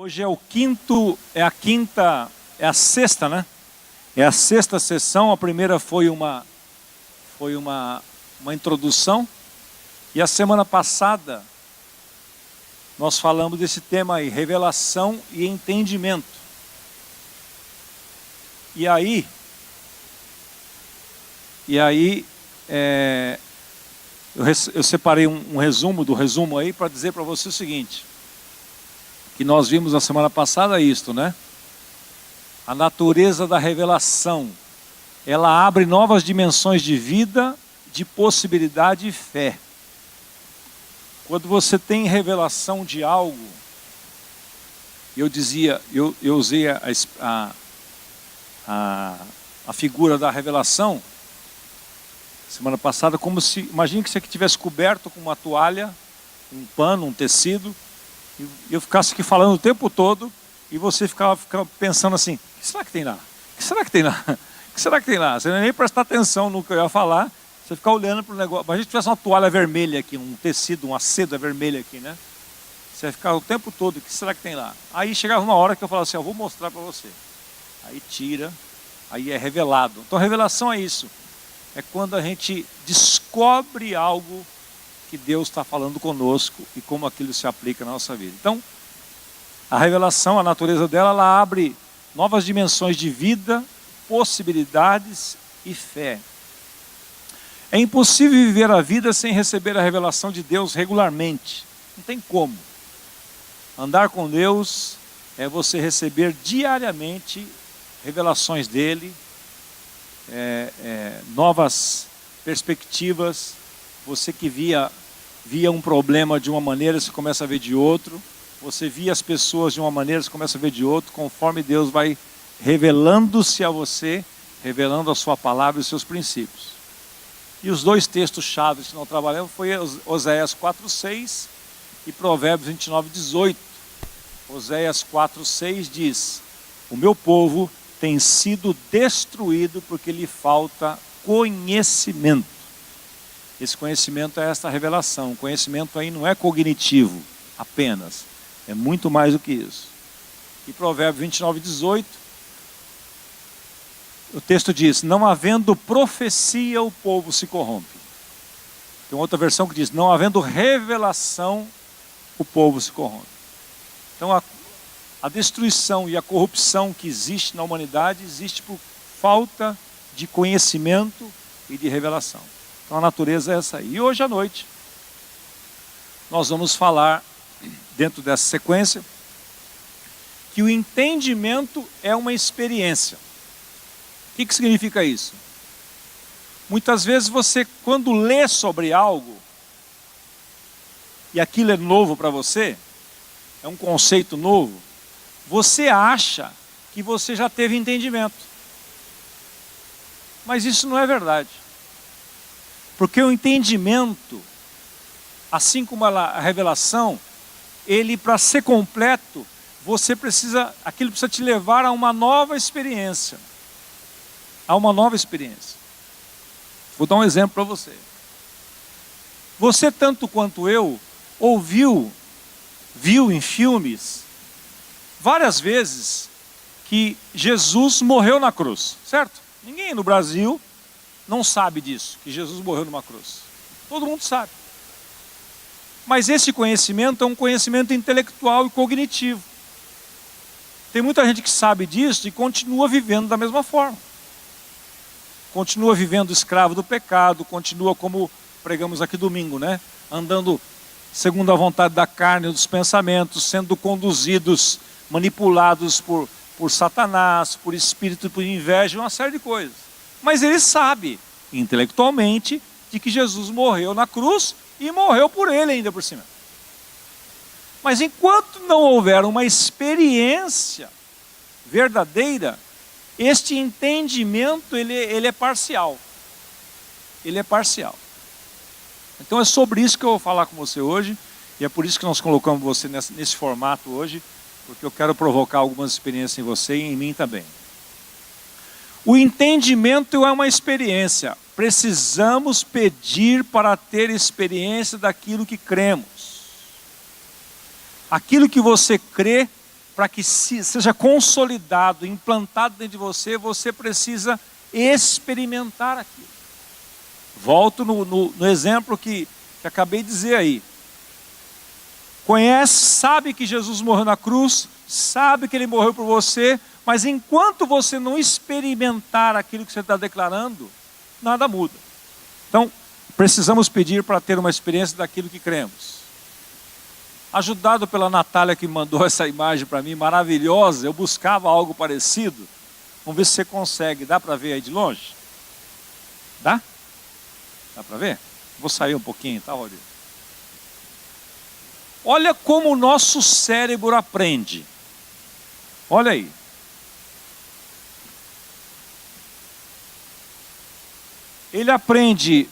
Hoje é a sexta, né? É a sexta sessão. A primeira foi uma introdução. E a semana passada nós falamos desse tema aí, revelação e entendimento. E aí eu separei um resumo do resumo aí para dizer para você o seguinte, que nós vimos na semana passada isto, né? A natureza da revelação, ela abre novas dimensões de vida, de possibilidade e fé. Quando você tem revelação de algo, eu usei a figura da revelação semana passada, como se, imagine que você tivesse coberto com uma toalha, um pano, um tecido, e eu ficasse aqui falando o tempo todo, e você ficava pensando assim, o que será que tem lá? O que será que tem lá? O que será que tem lá? Você não ia nem prestar atenção no que eu ia falar, você ficar olhando para o negócio. Imagina se tivesse uma toalha vermelha aqui, um tecido, uma seda vermelha aqui, né? Você ia ficar o tempo todo, o que será que tem lá? Aí chegava uma hora que eu falava assim, eu vou mostrar para você. Aí tira, aí é revelado. Então revelação é isso. É quando a gente descobre algo que Deus está falando conosco e como aquilo se aplica na nossa vida. Então, a revelação, a natureza dela, ela abre novas dimensões de vida, possibilidades e fé. É impossível viver a vida sem receber a revelação de Deus regularmente. Não tem como. Andar com Deus é você receber diariamente revelações dele, novas perspectivas. Você que via um problema de uma maneira, você começa a ver de outro. Você via as pessoas de uma maneira, você começa a ver de outro, conforme Deus vai revelando-se a você, revelando a sua palavra e os seus princípios. E os dois textos chaves que nós trabalhamos foi Oséias 4:6 e Provérbios 29:18. Oséias 4:6 diz: o meu povo tem sido destruído porque lhe falta conhecimento. Esse conhecimento é esta revelação. O conhecimento aí não é cognitivo apenas, é muito mais do que isso. E Provérbios 29:18, o texto diz: não havendo profecia, o povo se corrompe. Tem outra versão que diz: não havendo revelação, o povo se corrompe. Então a destruição e a corrupção que existe na humanidade existe por falta de conhecimento e de revelação. Então a natureza é essa aí. E hoje à noite nós vamos falar, dentro dessa sequência, que o entendimento é uma experiência. O que significa isso? Muitas vezes você, quando lê sobre algo, e aquilo é novo para você, é um conceito novo, você acha que você já teve entendimento. Mas isso não é verdade. Porque o entendimento, assim como a revelação, ele, para ser completo, aquilo precisa te levar a uma nova experiência. A uma nova experiência. Vou dar um exemplo para você. Você, tanto quanto eu, viu em filmes, várias vezes, que Jesus morreu na cruz, certo? Ninguém no Brasil não sabe disso, que Jesus morreu numa cruz. Todo mundo sabe. Mas esse conhecimento é um conhecimento intelectual e cognitivo. Tem muita gente que sabe disso e continua vivendo da mesma forma. Continua vivendo escravo do pecado, continua, como pregamos aqui domingo, né? Andando segundo a vontade da carne e dos pensamentos, sendo conduzidos, manipulados por Satanás, por espírito, por inveja, uma série de coisas. Mas ele sabe, intelectualmente, de que Jesus morreu na cruz e morreu por ele ainda por cima. Mas enquanto não houver uma experiência verdadeira, este entendimento ele é parcial. Ele é parcial. Então é sobre isso que eu vou falar com você hoje, e é por isso que nós colocamos você nesse formato hoje, porque eu quero provocar algumas experiências em você e em mim também. O entendimento é uma experiência. Precisamos pedir para ter experiência daquilo que cremos. Aquilo que você crê para que seja consolidado, implantado dentro de você, você precisa experimentar aquilo. Volto no exemplo que acabei de dizer aí. Conhece, sabe que Jesus morreu na cruz, sabe que Ele morreu por você, mas enquanto você não experimentar aquilo que você está declarando, nada muda. Então, precisamos pedir para ter uma experiência daquilo que cremos. Ajudado pela Natália que mandou essa imagem para mim, maravilhosa, eu buscava algo parecido. Vamos ver se você consegue. Dá para ver aí de longe? Dá? Dá para ver? Vou sair um pouquinho, tá, Rodrigo? Olha como o nosso cérebro aprende. Olha aí. Ele aprende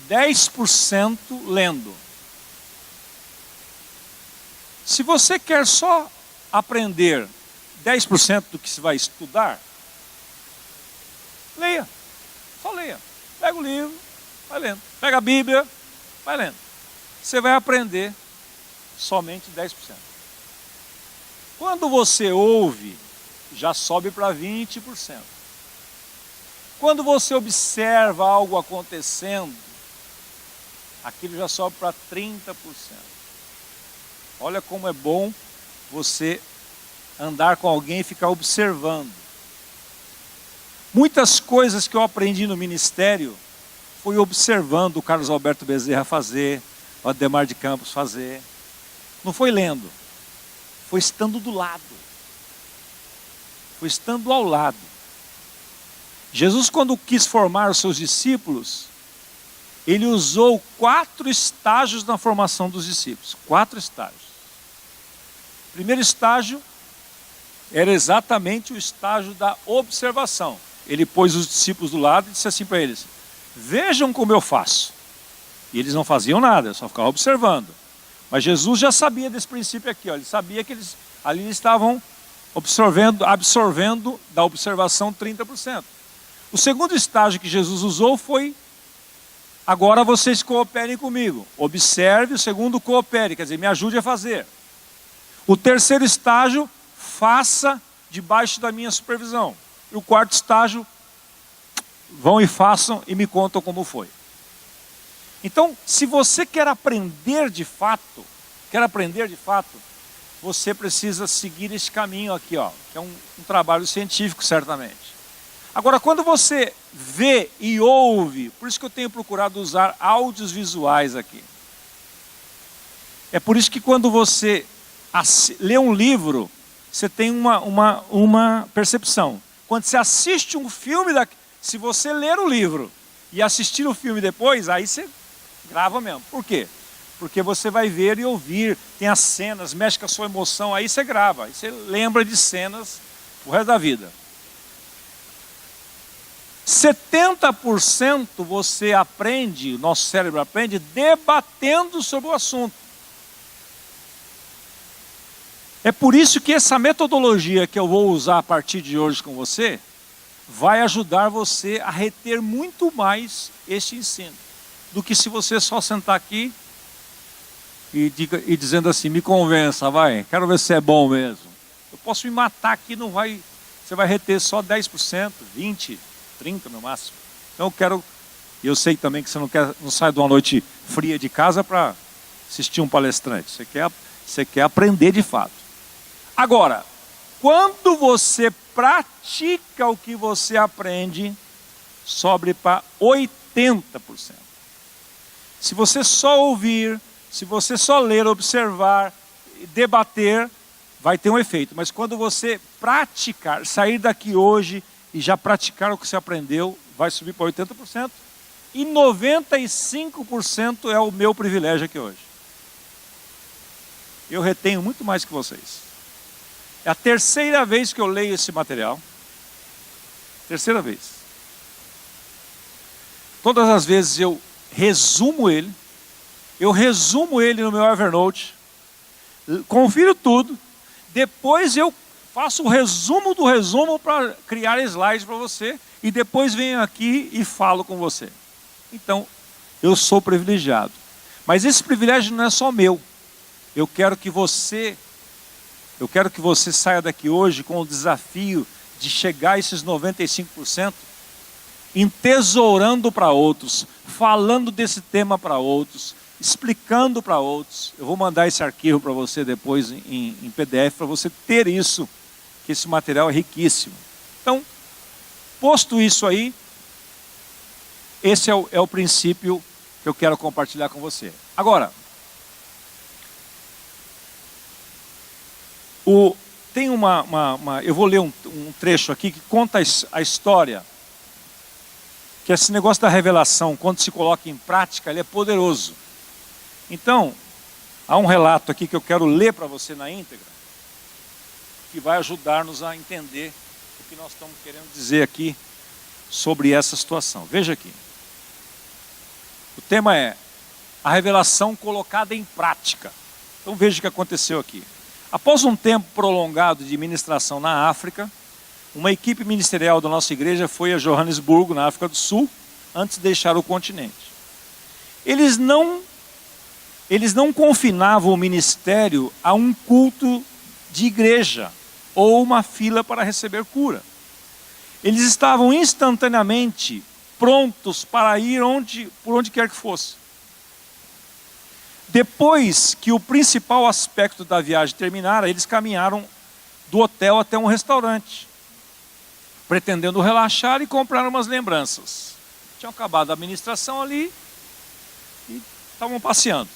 10% lendo. Se você quer só aprender 10% do que se vai estudar, leia. Só leia. Pega o livro, vai lendo. Pega a Bíblia, vai lendo. Você vai aprender somente 10%. Quando você ouve, já sobe para 20%. Quando você observa algo acontecendo, aquilo já sobe para 30%. Olha como é bom você andar com alguém e ficar observando. Muitas coisas que eu aprendi no ministério, fui observando o Carlos Alberto Bezerra fazer, o Ademar de Campos fazer. Não foi lendo, foi estando do lado. Foi estando ao lado. Jesus, quando quis formar os seus discípulos, Ele usou 4 estágios na formação dos discípulos. 4 estágios. O primeiro estágio era exatamente o estágio da observação. Ele pôs os discípulos do lado e disse assim para eles: vejam como eu faço. E eles não faziam nada, só ficavam observando. Mas Jesus já sabia desse princípio aqui, ó. Ele sabia que eles ali estavam absorvendo da observação 30%. O segundo estágio que Jesus usou foi: agora vocês cooperem comigo. Observe, o segundo, coopere, quer dizer, me ajude a fazer. O terceiro estágio, faça debaixo da minha supervisão. E o quarto estágio, vão e façam e me contam como foi. Então, se você quer aprender de fato, você precisa seguir esse caminho aqui, ó, que é um trabalho científico, certamente. Agora, quando você vê e ouve, por isso que eu tenho procurado usar áudios visuais aqui. É por isso que quando você lê um livro, você tem uma percepção. Quando você assiste um filme, se você ler o livro e assistir o filme depois, aí você grava mesmo. Por quê? Porque você vai ver e ouvir, tem as cenas, mexe com a sua emoção, aí você grava, aí você lembra de cenas o resto da vida. 70% você aprende, o nosso cérebro aprende, debatendo sobre o assunto. É por isso que essa metodologia que eu vou usar a partir de hoje com você, vai ajudar você a reter muito mais este ensino, do que se você só sentar aqui e dizendo assim: me convença, vai, quero ver se é bom mesmo. Eu posso me matar aqui, você vai reter só 10%, 20%, 30% no máximo. Então eu sei também que você não sai de uma noite fria de casa para assistir um palestrante. Você quer aprender de fato. Agora, quando você pratica o que você aprende, sobe para 80%. Se você só ouvir, se você só ler, observar, debater, vai ter um efeito. Mas quando você praticar, sair daqui hoje e já praticar o que você aprendeu, vai subir para 80%. E 95% é o meu privilégio aqui hoje. Eu retenho muito mais que vocês. É a terceira vez que eu leio esse material. Terceira vez. Todas as vezes eu resumo ele. Eu resumo ele no meu Evernote. Confiro tudo. Depois eu faço o resumo do resumo para criar slides para você. E depois venho aqui e falo com você. Então, eu sou privilegiado. Mas esse privilégio não é só meu. Eu quero que você saia daqui hoje com o desafio de chegar a esses 95%, entesourando para outros, falando desse tema para outros, explicando para outros. Eu vou mandar esse arquivo para você depois em PDF, para você ter isso, que esse material é riquíssimo. Então, posto isso aí, esse é o princípio que eu quero compartilhar com você. Agora, tem eu vou ler um trecho aqui que conta a história, que esse negócio da revelação, quando se coloca em prática, ele é poderoso. Então, há um relato aqui que eu quero ler para você na íntegra, que vai ajudar-nos a entender o que nós estamos querendo dizer aqui sobre essa situação. Veja aqui. O tema é a revelação colocada em prática. Então veja o que aconteceu aqui. Após um tempo prolongado de ministração na África, uma equipe ministerial da nossa igreja foi a Joanesburgo, na África do Sul, antes de deixar o continente. Eles não confinavam o ministério a um culto de igreja ou uma fila para receber cura. Eles estavam instantaneamente prontos para ir por onde quer que fosse. Depois que o principal aspecto da viagem terminara, eles caminharam do hotel até um restaurante, pretendendo relaxar e comprar umas lembranças. Tinham acabado a administração ali e estavam passeando.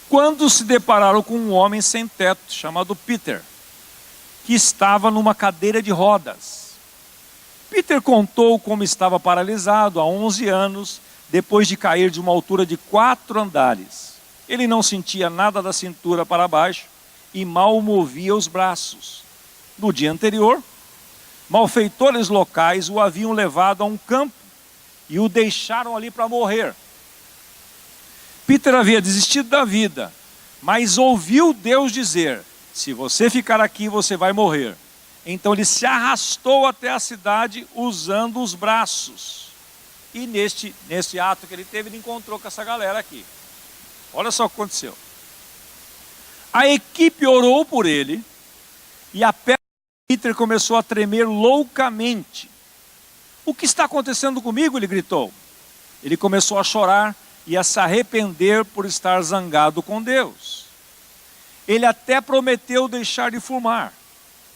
Quando se depararam com um homem sem teto, chamado Peter, que estava numa cadeira de rodas. Peter contou como estava paralisado há 11 anos, depois de cair de uma altura de 4 andares. Ele não sentia nada da cintura para baixo e mal movia os braços. No dia anterior, malfeitores locais o haviam levado a um campo e o deixaram ali para morrer. Peter havia desistido da vida, mas ouviu Deus dizer: se você ficar aqui, você vai morrer. Então ele se arrastou até a cidade usando os braços. E nesse ato que ele teve, ele encontrou com essa galera aqui. Olha só o que aconteceu. A equipe orou por ele e a perna de Peter começou a tremer loucamente. O que está acontecendo comigo? Ele gritou. Ele começou a chorar e a se arrepender por estar zangado com Deus. Ele até prometeu deixar de fumar.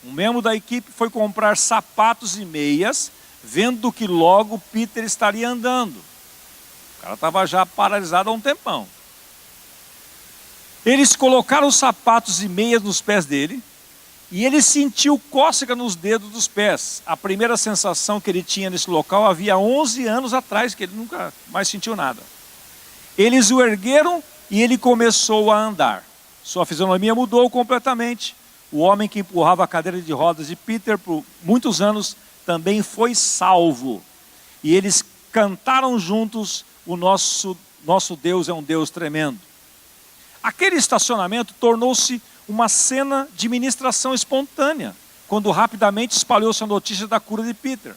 Um membro da equipe foi comprar sapatos e meias, vendo que logo Peter estaria andando. O cara estava já paralisado há um tempão. Eles colocaram os sapatos e meias nos pés dele, e ele sentiu cócega nos dedos dos pés. A primeira sensação que ele tinha nesse local havia 11 anos atrás, que ele nunca mais sentiu nada. Eles o ergueram e ele começou a andar. Sua fisionomia mudou completamente. O homem que empurrava a cadeira de rodas de Peter por muitos anos também foi salvo. E eles cantaram juntos: o nosso Deus é um Deus tremendo. Aquele estacionamento tornou-se uma cena de ministração espontânea, quando rapidamente espalhou-se a notícia da cura de Peter.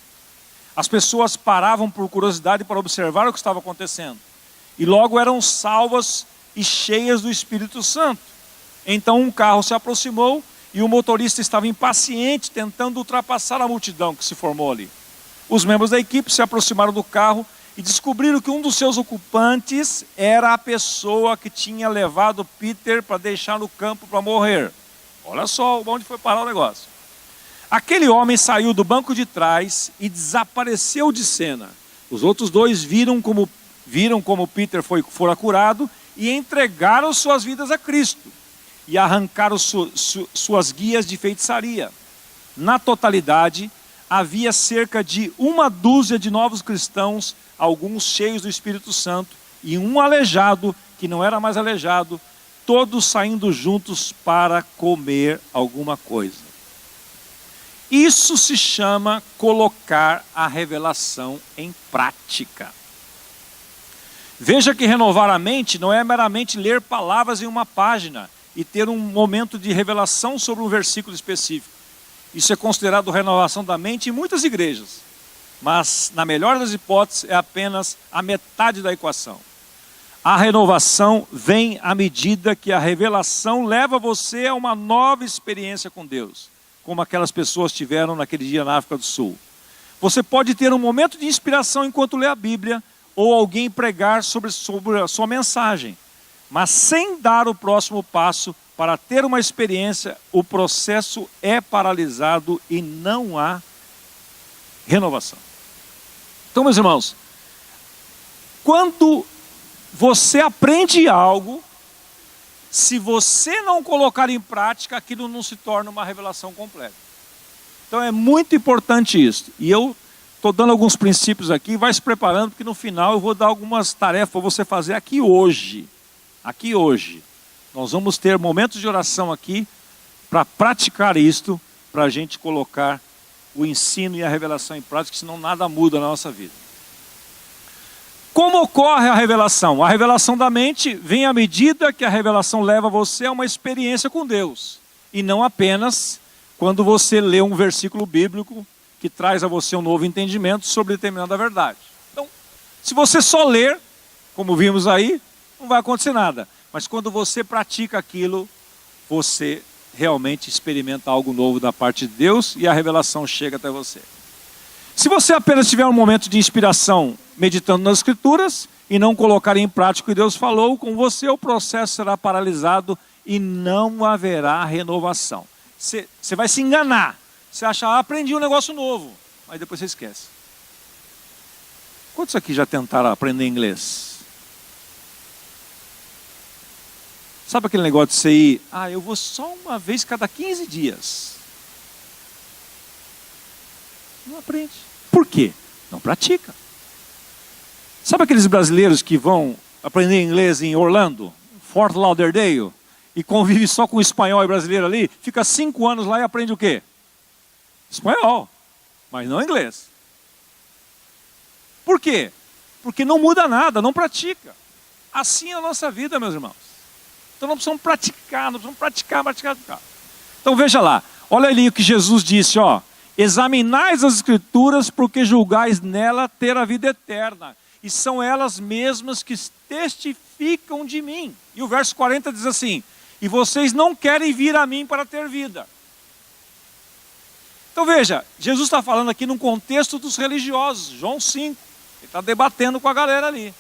As pessoas paravam por curiosidade para observar o que estava acontecendo. E logo eram salvas e cheias do Espírito Santo. Então um carro se aproximou e o motorista estava impaciente, tentando ultrapassar a multidão que se formou ali. Os membros da equipe se aproximaram do carro e descobriram que um dos seus ocupantes era a pessoa que tinha levado Peter para deixar no campo para morrer. Olha só onde foi parar o negócio. Aquele homem saiu do banco de trás e desapareceu de cena. Os outros dois viram como Peter fora curado e entregaram suas vidas a Cristo. E arrancaram suas guias de feitiçaria. Na totalidade, havia cerca de 12 de novos cristãos, alguns cheios do Espírito Santo, e um aleijado, que não era mais aleijado, todos saindo juntos para comer alguma coisa. Isso se chama colocar a revelação em prática. Veja que renovar a mente não é meramente ler palavras em uma página e ter um momento de revelação sobre um versículo específico. Isso é considerado renovação da mente em muitas igrejas, mas na melhor das hipóteses é apenas a metade da equação. A renovação vem à medida que a revelação leva você a uma nova experiência com Deus, como aquelas pessoas tiveram naquele dia na África do Sul. Você pode ter um momento de inspiração enquanto lê a Bíblia, ou alguém pregar sobre a sua mensagem, mas sem dar o próximo passo para ter uma experiência, o processo é paralisado e não há renovação. Então, meus irmãos, quando você aprende algo, se você não colocar em prática, aquilo não se torna uma revelação completa. Então é muito importante isso. E eu estou dando alguns princípios aqui, vai se preparando, porque no final eu vou dar algumas tarefas para você fazer aqui hoje. Aqui hoje. Nós vamos ter momentos de oração aqui para praticar isto, para a gente colocar o ensino e a revelação em prática, senão nada muda na nossa vida. Como ocorre a revelação? A revelação da mente vem à medida que a revelação leva você a uma experiência com Deus. E não apenas quando você lê um versículo bíblico que traz a você um novo entendimento sobre determinada verdade. Então, se você só ler, como vimos aí, não vai acontecer nada. Mas quando você pratica aquilo, você realmente experimenta algo novo da parte de Deus e a revelação chega até você. Se você apenas tiver um momento de inspiração meditando nas Escrituras e não colocar em prática o que Deus falou com você, o processo será paralisado e não haverá renovação. Você vai se enganar. Você acha, aprendi um negócio novo, mas depois você esquece. Quantos aqui já tentaram aprender inglês? Sabe aquele negócio de você ir, eu vou só uma vez cada 15 dias. Não aprende. Por quê? Não pratica. Sabe aqueles brasileiros que vão aprender inglês em Orlando, Fort Lauderdale, e convive só com espanhol e brasileiro ali, fica 5 anos lá e aprende o quê? Espanhol, mas não inglês. Por quê? Porque não muda nada, não pratica. Assim é a nossa vida, meus irmãos. Então nós precisamos praticar, praticar. Então veja lá, olha ali o que Jesus disse, examinais as Escrituras porque julgais nela ter a vida eterna. E são elas mesmas que testificam de mim. E o verso 40 diz assim, e vocês não querem vir a mim para ter vida. Então veja, Jesus está falando aqui num contexto dos religiosos, João 5. Ele está debatendo com a galera ali.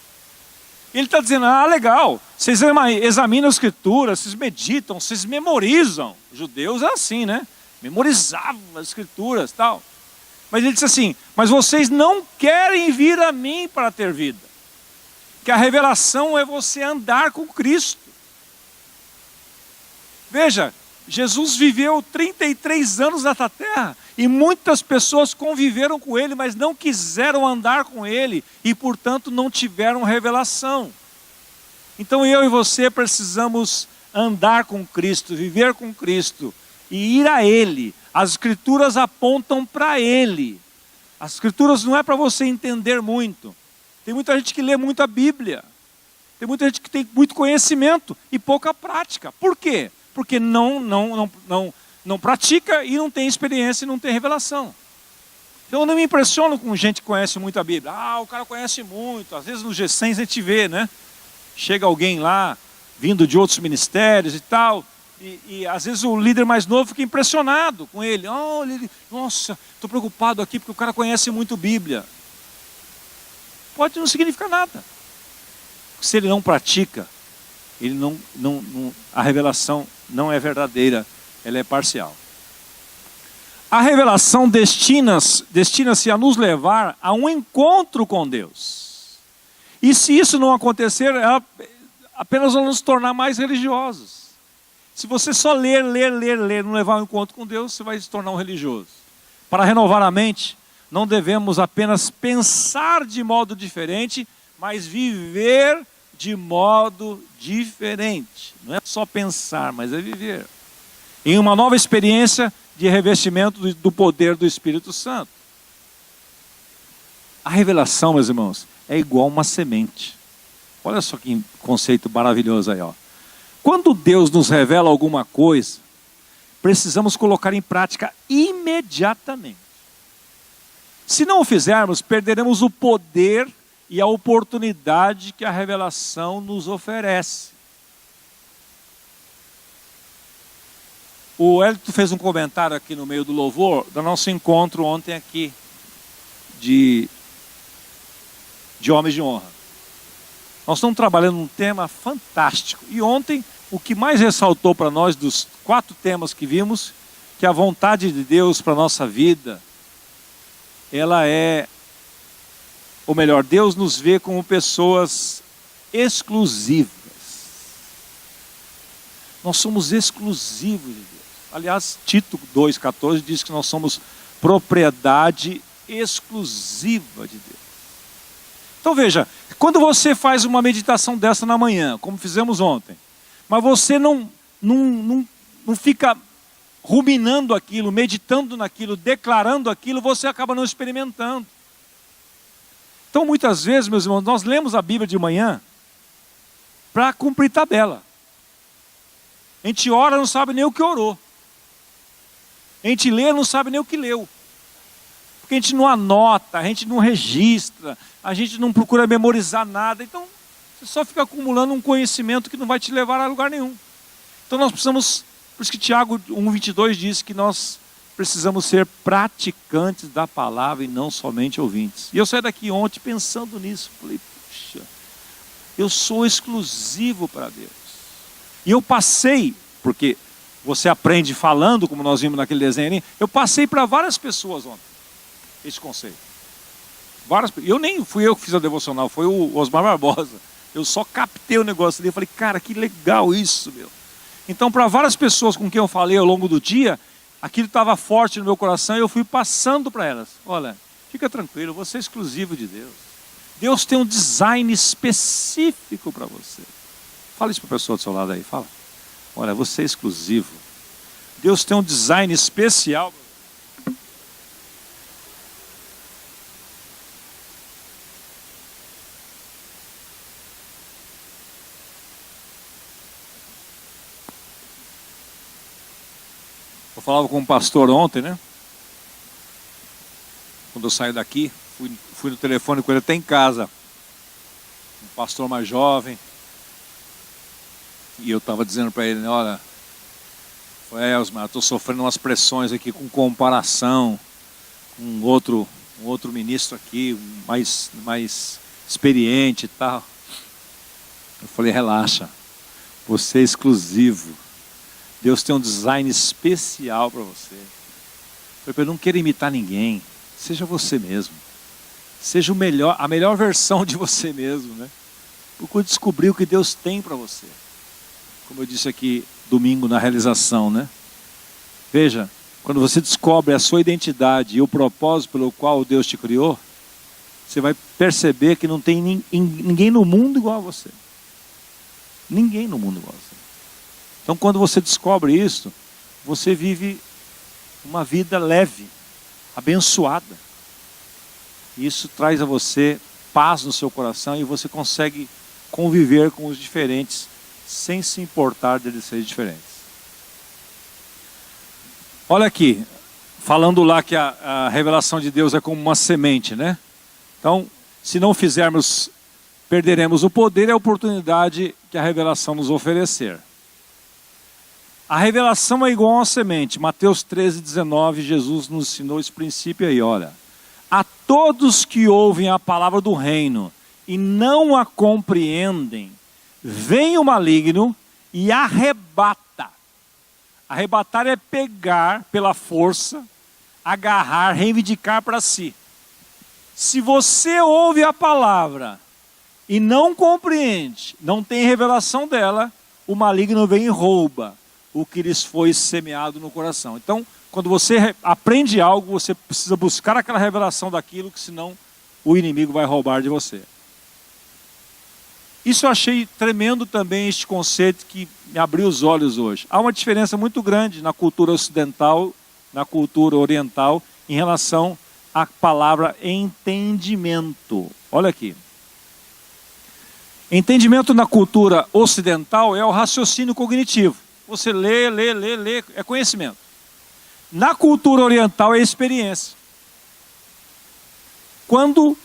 Ele está dizendo, legal, vocês examinam a Escritura, vocês meditam, vocês memorizam. Os judeus é assim, né? Memorizavam as Escrituras e tal. Mas ele disse assim, mas vocês não querem vir a mim para ter vida. Que a revelação é você andar com Cristo. Veja, Jesus viveu 33 anos nesta terra e muitas pessoas conviveram com ele, mas não quiseram andar com ele e, portanto, não tiveram revelação. Então eu e você precisamos andar com Cristo, viver com Cristo e ir a Ele. As Escrituras apontam para Ele. As Escrituras não é para você entender muito. Tem muita gente que lê muito a Bíblia. Tem muita gente que tem muito conhecimento e pouca prática. Por quê? Porque não pratica e não tem experiência e não tem revelação. Então eu não me impressiono com gente que conhece muito a Bíblia. O cara conhece muito. Às vezes no G100 a gente vê, né? Chega alguém lá, vindo de outros ministérios e tal. E às vezes o líder mais novo fica impressionado com ele. Nossa, estou preocupado aqui porque o cara conhece muito Bíblia. Pode não significar nada. Se ele não pratica, ele a revelação não é verdadeira, ela é parcial. A revelação destina-se a nos levar a um encontro com Deus. E se isso não acontecer, ela apenas vai nos tornar mais religiosos. Se você só ler, não levar um encontro com Deus, você vai se tornar um religioso. Para renovar a mente, não devemos apenas pensar de modo diferente, mas viver de modo diferente. Não é só pensar, mas é viver. Em uma nova experiência de revestimento do poder do Espírito Santo. A revelação, meus irmãos, é igual uma semente. Olha só que conceito maravilhoso aí, Quando Deus nos revela alguma coisa, precisamos colocar em prática imediatamente. Se não o fizermos, perderemos o poder e a oportunidade que a revelação nos oferece. O Hélito fez um comentário aqui no meio do louvor, do nosso encontro ontem aqui, de Homens de Honra. Nós estamos trabalhando um tema fantástico. E ontem, o que mais ressaltou para nós, dos 4 temas que vimos, que a vontade de Deus para a nossa vida, ela é, ou melhor, Deus nos vê como pessoas exclusivas. Nós somos exclusivos de Deus. Aliás, Tito 2,14 diz que nós somos propriedade exclusiva de Deus. Então veja, quando você faz uma meditação dessa na manhã, como fizemos ontem, mas você não fica ruminando aquilo, meditando naquilo, declarando aquilo, você acaba não experimentando. Então muitas vezes, meus irmãos, nós lemos a Bíblia de manhã para cumprir tabela. A gente ora, não sabe nem o que orou. A gente lê, não sabe nem o que leu. Porque a gente não anota, a gente não registra, a gente não procura memorizar nada. Então, você só fica acumulando um conhecimento que não vai te levar a lugar nenhum. Então nós precisamos, por isso que Tiago 1,22 diz que nós precisamos ser praticantes da palavra e não somente ouvintes. E eu saí daqui ontem pensando nisso. Falei, puxa, eu sou exclusivo para Deus. E eu passei, porque você aprende falando, como nós vimos naquele desenho, eu passei para várias pessoas ontem, esse conceito. Eu nem fui eu que fiz a devocional, foi o Osmar Barbosa. Eu só captei o negócio ali e falei, cara, que legal isso, meu. Então, para várias pessoas com quem eu falei ao longo do dia, aquilo estava forte no meu coração e eu fui passando para elas. Olha, fica tranquilo, você é exclusivo de Deus. Deus tem um design específico para você. Fala isso para a pessoa do seu lado aí, fala. Olha, você é exclusivo. Deus tem um design especial. Eu falava com um pastor ontem, né? Quando eu saí daqui, fui no telefone com ele até em casa. Um pastor mais jovem. E eu estava dizendo para ele, né, olha, Osmar, estou sofrendo umas pressões aqui com comparação com um outro ministro aqui, mais experiente e tal. Eu falei, relaxa, você é exclusivo. Deus tem um design especial para você. Eu falei, não quero imitar ninguém, seja você mesmo. Seja a melhor versão de você mesmo, né? Procure descobrir o que Deus tem para você. Como eu disse aqui domingo na realização, né? Veja, quando você descobre a sua identidade e o propósito pelo qual Deus te criou, você vai perceber que não tem ninguém no mundo igual a você. Ninguém no mundo igual a você. Então quando você descobre isso, você vive uma vida leve, abençoada. Isso traz a você paz no seu coração e você consegue conviver com os diferentes sem se importar deles serem diferentes. Olha aqui, falando lá que a revelação de Deus é como uma semente, né? Então, se não fizermos, perderemos o poder e a oportunidade que a revelação nos oferecer. A revelação é igual a uma semente. Mateus 13:19, Jesus nos ensinou esse princípio aí, olha. A todos que ouvem a palavra do reino e não a compreendem, vem o maligno e arrebata. Arrebatar é pegar pela força, agarrar, reivindicar para si. Se você ouve a palavra e não compreende, não tem revelação dela, o maligno vem e rouba o que lhes foi semeado no coração. Então, quando você aprende algo, você precisa buscar aquela revelação daquilo, que senão o inimigo vai roubar de você. Isso eu achei tremendo também, este conceito que me abriu os olhos hoje. Há uma diferença muito grande na cultura ocidental, na cultura oriental, em relação à palavra entendimento. Olha aqui. Entendimento na cultura ocidental é o raciocínio cognitivo. Você lê, é conhecimento. Na cultura oriental é experiência. Quando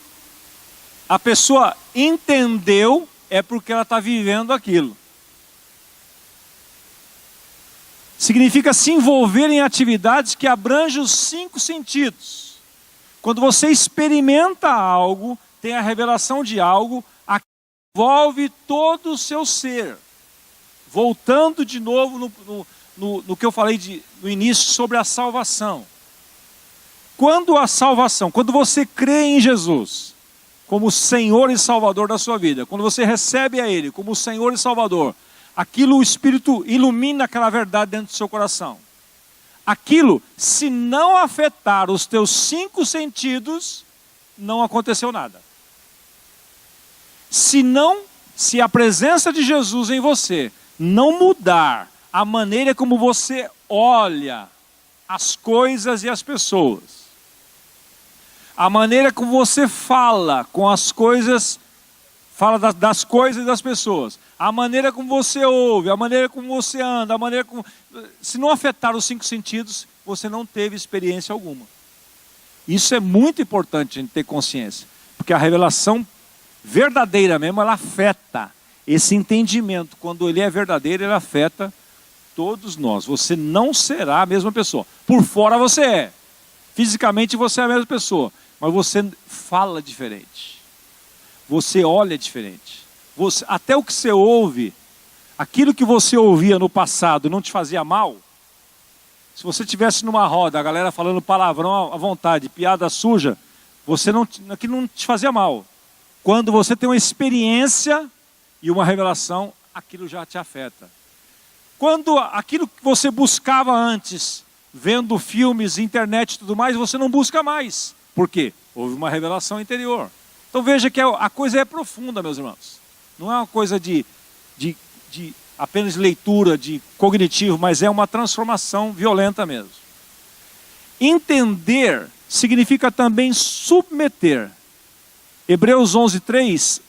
a pessoa entendeu, é porque ela está vivendo aquilo. Significa se envolver em atividades que abrangem os 5 sentidos. Quando você experimenta algo, tem a revelação de algo, envolve todo o seu ser. Voltando de novo no que eu falei no início sobre a salvação. Quando a salvação, quando você crê em Jesus como Senhor e Salvador da sua vida, quando você recebe a Ele como Senhor e Salvador, aquilo o Espírito ilumina aquela verdade dentro do seu coração. Aquilo, se não afetar os teus 5 sentidos, não aconteceu nada. Se a presença de Jesus em você não mudar a maneira como você olha as coisas e as pessoas, a maneira como você fala com as coisas, fala das coisas e das pessoas, a maneira como você ouve, a maneira como você anda, se não afetar os 5 sentidos, você não teve experiência alguma. Isso é muito importante a gente ter consciência, porque a revelação verdadeira mesmo, ela afeta esse entendimento. Quando ele é verdadeiro, ele afeta todos nós. Você não será a mesma pessoa. Por fora você é. Fisicamente você é a mesma pessoa. Mas você fala diferente. Você olha diferente. Até o que você ouve, aquilo que você ouvia no passado não te fazia mal. Se você estivesse numa roda, a galera falando palavrão à vontade, piada suja, aquilo não te fazia mal. Quando você tem uma experiência e uma revelação, aquilo já te afeta. Quando aquilo que você buscava antes, vendo filmes, internet e tudo mais, você não busca mais. Por quê? Houve uma revelação interior. Então veja que a coisa é profunda, meus irmãos. Não é uma coisa de apenas leitura, de cognitivo, mas é uma transformação violenta mesmo. Entender significa também submeter. Hebreus 11:3,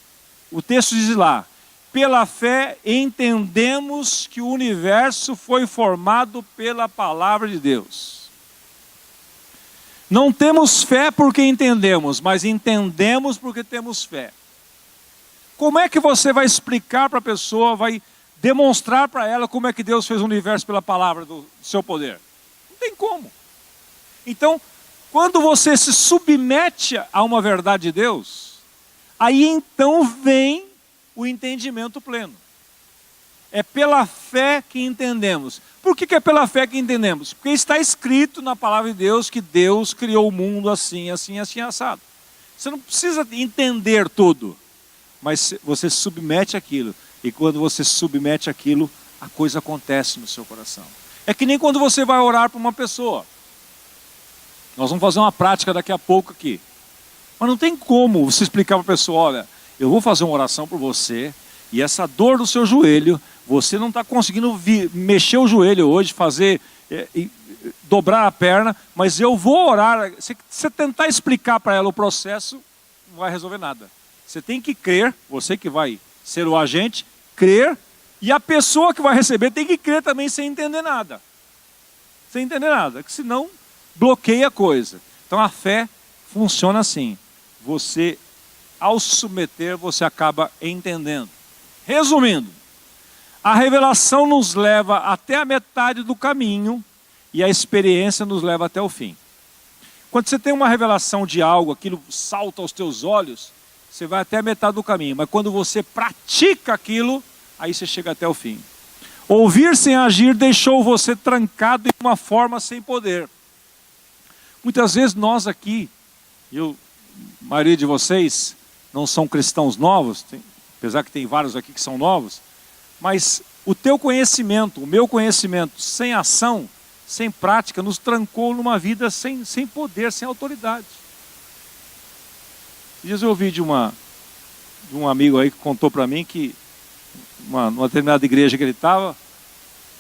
o texto diz lá: pela fé entendemos que o universo foi formado pela palavra de Deus. Não temos fé porque entendemos, mas entendemos porque temos fé. Como é que você vai explicar para a pessoa, vai demonstrar para ela como é que Deus fez o universo pela palavra do seu poder? Não tem como. Então, quando você se submete a uma verdade de Deus, aí então vem o entendimento pleno. É pela fé que entendemos. Por que é pela fé que entendemos? Porque está escrito na palavra de Deus que Deus criou o mundo assim, assim, assim, assado. Você não precisa entender tudo, mas você submete aquilo. E quando você submete aquilo, a coisa acontece no seu coração. É que nem quando você vai orar para uma pessoa. Nós vamos fazer uma prática daqui a pouco aqui. Mas não tem como você explicar para a pessoa: olha, eu vou fazer uma oração por você, e essa dor do seu joelho, você não está conseguindo mexer o joelho hoje, dobrar a perna, mas eu vou orar. Você tentar explicar para ela o processo, não vai resolver nada. Você tem que crer, você que vai ser o agente, crer, e a pessoa que vai receber tem que crer também sem entender nada. Sem entender nada, que senão bloqueia a coisa. Então a fé funciona assim. Você, ao se submeter, você acaba entendendo. Resumindo, a revelação nos leva até a metade do caminho e a experiência nos leva até o fim. Quando você tem uma revelação de algo, aquilo salta aos teus olhos, você vai até a metade do caminho. Mas quando você pratica aquilo, aí você chega até o fim. Ouvir sem agir deixou você trancado em uma forma sem poder. Muitas vezes nós aqui, a maioria de vocês não são cristãos novos, apesar que tem vários aqui que são novos, mas o teu conhecimento, o meu conhecimento, sem ação, sem prática, nos trancou numa vida sem poder, sem autoridade. Dias eu ouvi de um amigo aí que contou para mim que numa determinada igreja que ele estava,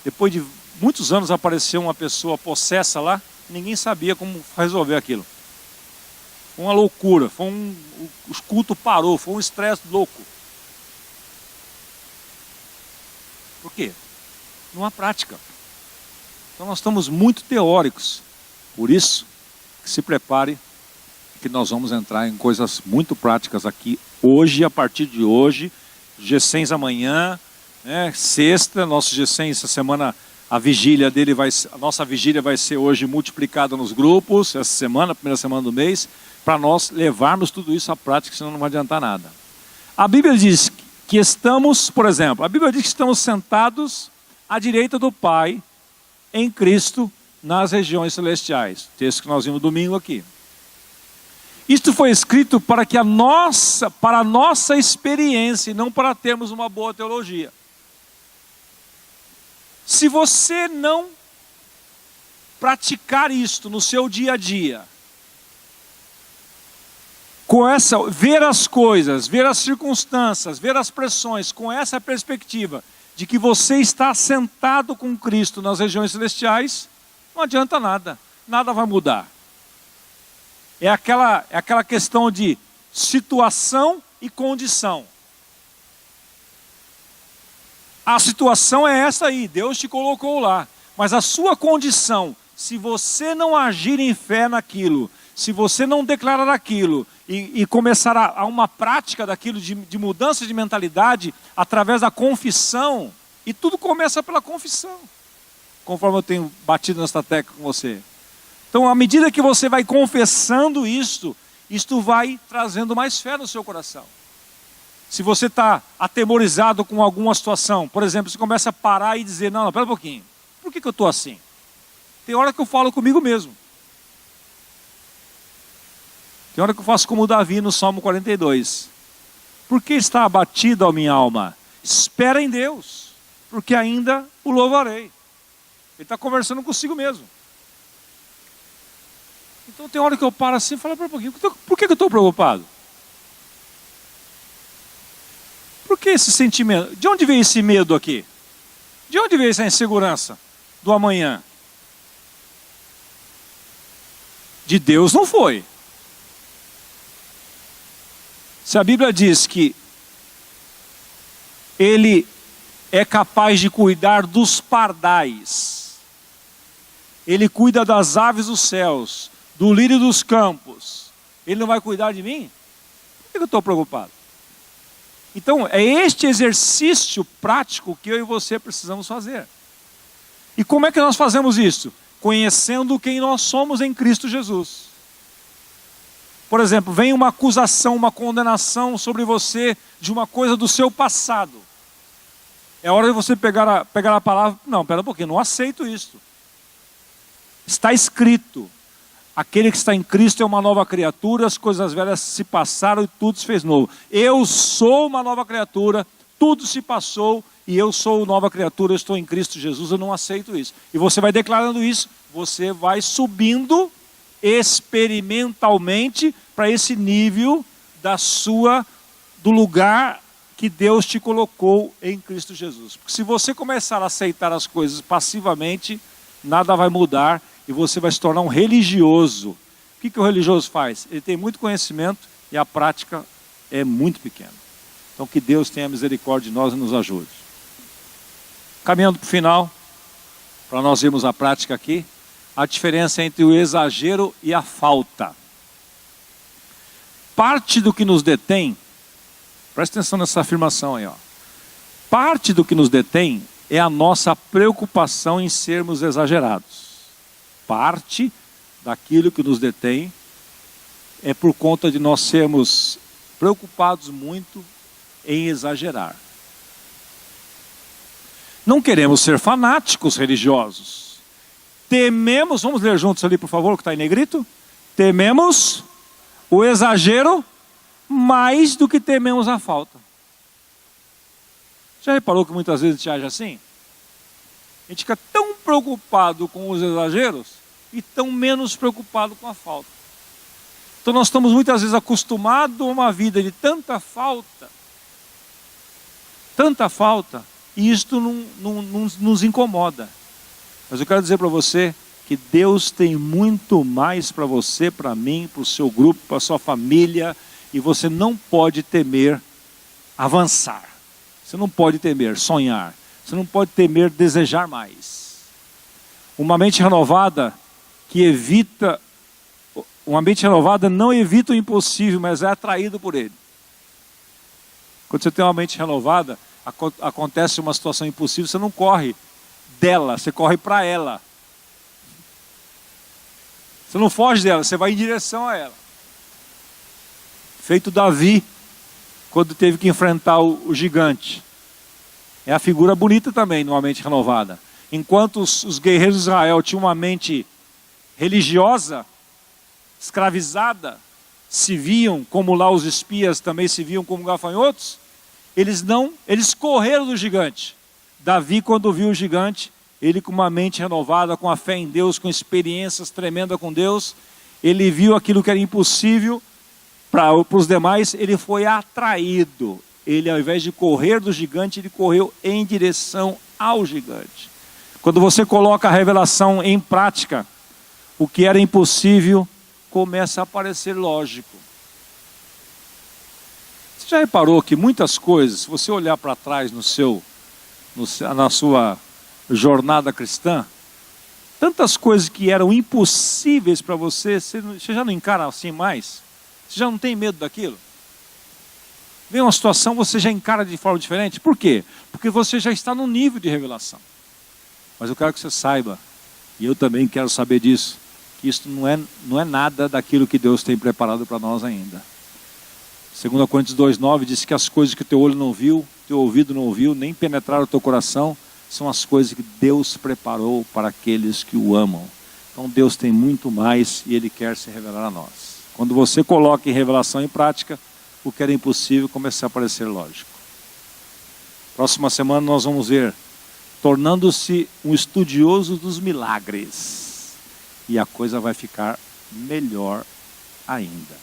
depois de muitos anos apareceu uma pessoa possessa lá, ninguém sabia como resolver aquilo. Foi uma loucura, o culto parou, foi um estresse louco. Por quê? Não há prática. Então nós estamos muito teóricos. Por isso, que se prepare, que nós vamos entrar em coisas muito práticas aqui hoje, a partir de hoje, G100 amanhã, né? Sexta, nosso G100 essa semana, a nossa vigília vai ser hoje multiplicada nos grupos, essa semana, primeira semana do mês, para nós levarmos tudo isso à prática, senão não vai adiantar nada. A Bíblia diz que estamos, por exemplo, a Bíblia diz que estamos sentados à direita do Pai, em Cristo, nas regiões celestiais. Texto que nós vimos domingo aqui. Isto foi escrito para a nossa experiência, e não para termos uma boa teologia. Se você não praticar isto no seu dia a dia, ver as coisas, ver as circunstâncias, ver as pressões, com essa perspectiva de que você está sentado com Cristo nas regiões celestiais, não adianta nada, nada vai mudar. É aquela questão de situação e condição. A situação é essa aí, Deus te colocou lá. Mas a sua condição, se você não agir em fé naquilo, se você não declarar aquilo e começar a uma prática daquilo de mudança de mentalidade através da confissão, e tudo começa pela confissão, conforme eu tenho batido nessa tecla com você. Então, à medida que você vai confessando isto vai trazendo mais fé no seu coração. Se você está atemorizado com alguma situação, por exemplo, você começa a parar e dizer, não, pera um pouquinho, por que eu estou assim? Tem hora que eu falo comigo mesmo. Tem hora que eu faço como Davi no Salmo 42. Por que está abatido a minha alma? Espera em Deus, porque ainda o louvarei. Ele está conversando consigo mesmo. Então tem hora que eu paro assim e falo, pera um pouquinho, por que eu estou preocupado? Por que esse sentimento? De onde veio esse medo aqui? De onde veio essa insegurança do amanhã? De Deus não foi. Se a Bíblia diz que Ele é capaz de cuidar dos pardais, Ele cuida das aves dos céus, do lírio dos campos, Ele não vai cuidar de mim? Por que eu estou preocupado? Então, é este exercício prático que eu e você precisamos fazer. E como é que nós fazemos isso? Conhecendo quem nós somos em Cristo Jesus. Por exemplo, vem uma acusação, uma condenação sobre você de uma coisa do seu passado. É hora de você pegar a palavra, não, pera um pouquinho, não aceito isso. Está escrito, aquele que está em Cristo é uma nova criatura, as coisas velhas se passaram e tudo se fez novo. Eu sou uma nova criatura, tudo se passou e eu sou nova criatura, eu estou em Cristo Jesus, eu não aceito isso. E você vai declarando isso, você vai subindo experimentalmente para esse nível do lugar que Deus te colocou em Cristo Jesus. Porque se você começar a aceitar as coisas passivamente, nada vai mudar e você vai se tornar um religioso. O que o religioso faz? Ele tem muito conhecimento e a prática é muito pequena. Então que Deus tenha misericórdia de nós e nos ajude. Caminhando para o final, para nós irmos à prática aqui, a diferença entre o exagero e a falta. Parte do que nos detém, presta atenção nessa afirmação aí, ó. Parte do que nos detém é a nossa preocupação em sermos exagerados. Parte daquilo que nos detém é por conta de nós sermos preocupados muito em exagerar. Não queremos ser fanáticos religiosos. Tememos, vamos ler juntos ali por favor, que está em negrito. Tememos o exagero mais do que tememos a falta. Já reparou que muitas vezes a gente age assim? A gente fica tão preocupado com os exageros e tão menos preocupado com a falta. Então nós estamos muitas vezes acostumados a uma vida de tanta falta, e isto não nos incomoda. Mas eu quero dizer para você que Deus tem muito mais para você, para mim, para o seu grupo, para a sua família, e você não pode temer avançar. Você não pode temer sonhar. Você não pode temer desejar mais. Uma mente renovada que evita uma mente renovada não evita o impossível, mas é atraído por ele. Quando você tem uma mente renovada, acontece uma situação impossível, você não corre dela, você corre para ela. Você não foge dela, você vai em direção a ela. Feito Davi, quando teve que enfrentar o gigante. É a figura bonita também, numa mente renovada. Enquanto os guerreiros de Israel tinham uma mente religiosa, escravizada, se viam como lá os espias também se viam como gafanhotos, eles correram do gigante. Davi, quando viu o gigante, ele com uma mente renovada, com a fé em Deus, com experiências tremendas com Deus, ele viu aquilo que era impossível para os demais, ele foi atraído. Ele, ao invés de correr do gigante, ele correu em direção ao gigante. Quando você coloca a revelação em prática, o que era impossível começa a parecer lógico. Você já reparou que muitas coisas, se você olhar para trás na sua jornada cristã, tantas coisas que eram impossíveis para você, você já não encara assim mais? Você já não tem medo daquilo? Vem uma situação, você já encara de forma diferente. Por quê? Porque você já está num nível de revelação. Mas eu quero que você saiba, e eu também quero saber disso, que isso não é nada daquilo que Deus tem preparado para nós ainda. 2 Coríntios 2,9 diz que as coisas que teu olho não viu, teu ouvido não ouviu, nem penetraram o teu coração, são as coisas que Deus preparou para aqueles que o amam. Então Deus tem muito mais e Ele quer se revelar a nós. Quando você coloca em revelação em prática, o que era impossível começa a parecer lógico. Próxima semana nós vamos ver tornando-se um estudioso dos milagres. E a coisa vai ficar melhor ainda.